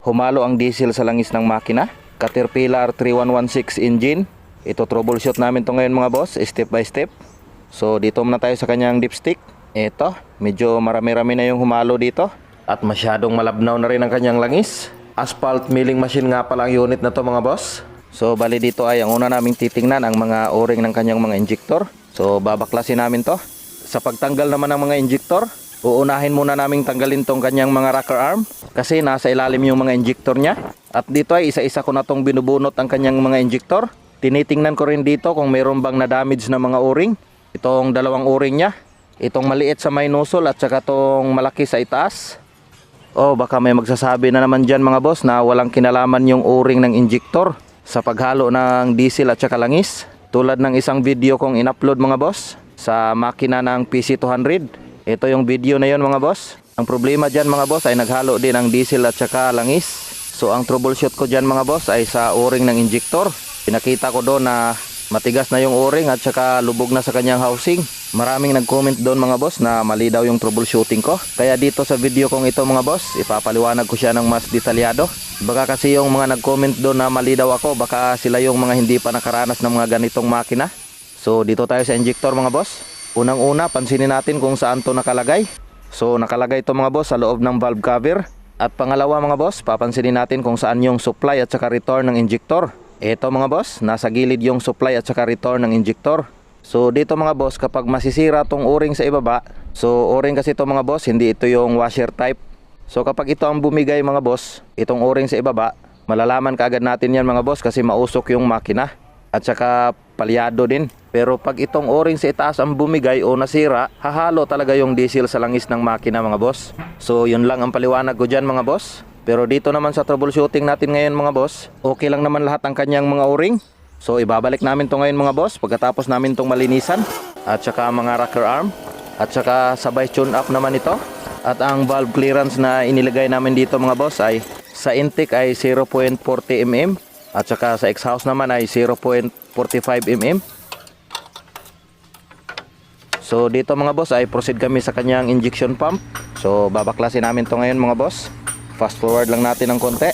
humalo ang diesel sa langis ng makina. Caterpillar 3116 engine. Ito troubleshoot namin to ngayon mga boss, step by step. So dito muna tayo sa kanyang dipstick. Ito, medyo marami-rami na yung humalo dito. At masyadong malabnaw na rin ang kanyang langis. Asphalt milling machine nga pala ang unit na to mga boss. So bali dito ay ang una naming titingnan ang mga o-ring ng kanyang mga injector. So babaklasin namin to. Sa pagtanggal naman ng mga injector, uunahin muna naming tanggalin tong kanyang mga rocker arm. Kasi nasa ilalim yung mga injector niya. At dito ay isa-isa ko na tong binubunot ang kanyang mga injector. Tinitingnan ko rin dito kung mayroon bang na-damage na mga o-ring. Itong dalawang o-ring niya. Itong maliit sa may nozzle at saka itong malaki sa itaas. Oh, baka may magsasabi na naman dyan mga boss na walang kinalaman yung o-ring ng injector sa paghalo ng diesel at saka langis. Tulad ng isang video kong in-upload mga boss sa makina ng PC200. Ito yung video na yon mga boss. Ang problema dyan mga boss ay naghalo din ang diesel at saka langis. So ang troubleshoot ko dyan mga boss ay sa o-ring ng injector. Pinakita ko doon na matigas na yung o-ring at saka lubog na sa kanyang housing. Maraming nag-comment doon mga boss na mali daw yung troubleshooting ko. Kaya dito sa video kong ito mga boss, ipapaliwanag ko siya ng mas detalyado. Baka kasi yung mga nag-comment doon na mali daw ako, baka sila yung mga hindi pa nakaranas ng mga ganitong makina. So dito tayo sa injector mga boss. Unang-una, pansinin natin kung saan to nakalagay. So nakalagay to mga boss sa loob ng valve cover. At pangalawa mga boss, papansinin natin kung saan yung supply at saka return ng injector. Ito mga boss, nasa gilid yung supply at saka return ng injector. So dito mga boss, kapag masisira tong o-ring sa ibaba, so o-ring kasi ito mga boss, hindi ito yung washer type. So kapag ito ang bumigay mga boss, itong o-ring sa ibaba, malalaman kaagad natin yan mga boss kasi mausok yung makina at saka palyado din. Pero pag itong o-ring sa itaas ang bumigay o nasira, hahalo talaga yung diesel sa langis ng makina mga boss. So yun lang ang paliwanag ko dyan mga boss. Pero dito naman sa troubleshooting natin ngayon mga boss, okay lang naman lahat ang kanyang mga o-ring. So ibabalik namin to ngayon mga boss pagkatapos namin tong malinisan. At saka mga rocker arm. At saka sabay tune up naman ito. At ang valve clearance na inilagay namin dito mga boss ay sa intake ay 0.40 mm. At saka sa exhaust naman ay 0.45 mm. So dito mga boss ay proceed kami sa kanyang injection pump. So babaklasin namin to ngayon mga boss. Fast forward lang natin ng konti.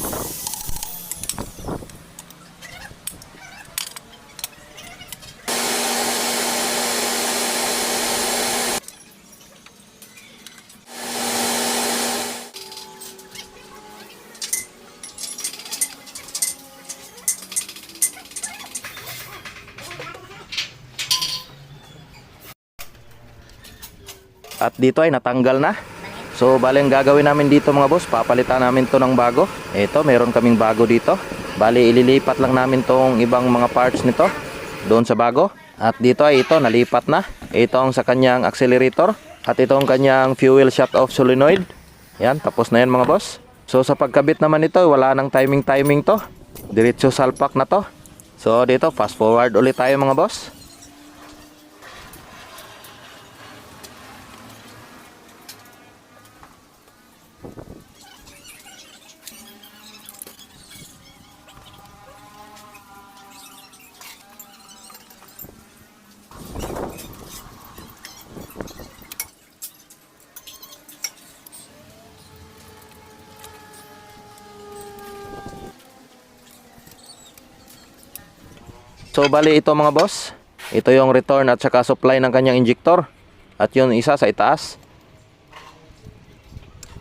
At dito ay natanggal na. So bali ang gagawin namin dito mga boss, papalitan namin to ng bago. Ito, meron kaming bago dito. Bali ililipat lang namin tong ibang mga parts nito doon sa bago. At dito ay ito, nalipat na. Ito ang sa kanyang accelerator. At ito ang kanyang fuel shut off solenoid. Yan, tapos na yan mga boss. So sa pagkabit naman ito, wala nang timing to. Diretso salpak na to. So dito, fast forward ulit tayo mga boss. So bali ito mga boss, ito yung return at saka supply ng kanyang injector. At yun isa sa itaas.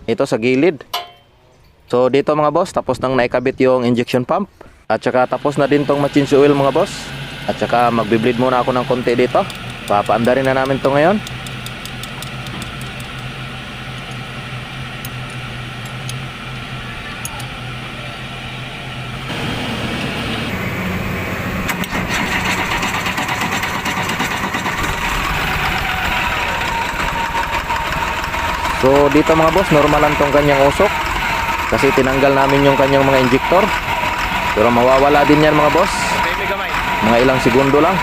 Ito sa gilid. So dito mga boss, tapos nang naikabit yung injection pump. At saka tapos na din tong ma-change oil mga boss. At saka magbi-bleed muna ako ng konti dito. Papaandarin na namin to ngayon. So dito mga boss, normal lang tong kanyang usok kasi tinanggal namin yung kanyang mga injector. Pero mawawala din yan mga boss, mga ilang segundo lang.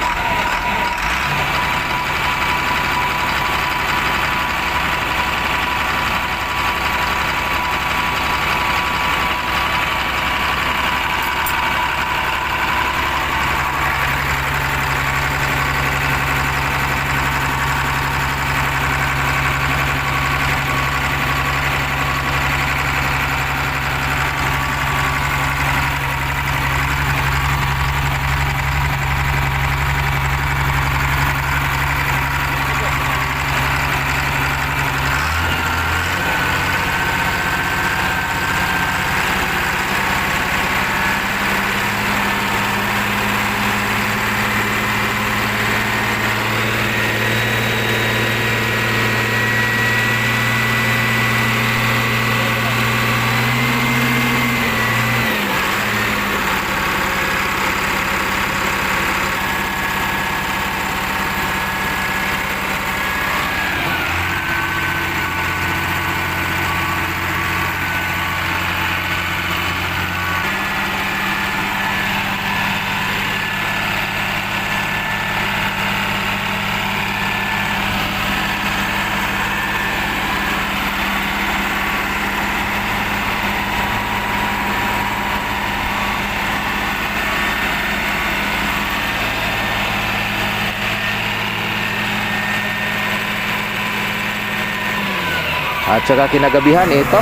At saka kinagabihan, ito,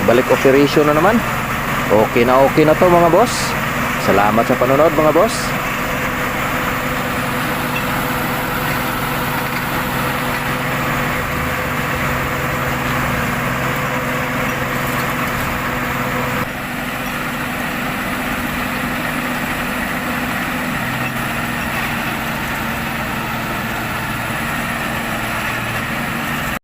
balik operation na naman. Okay na to mga boss. Salamat sa panonood mga boss.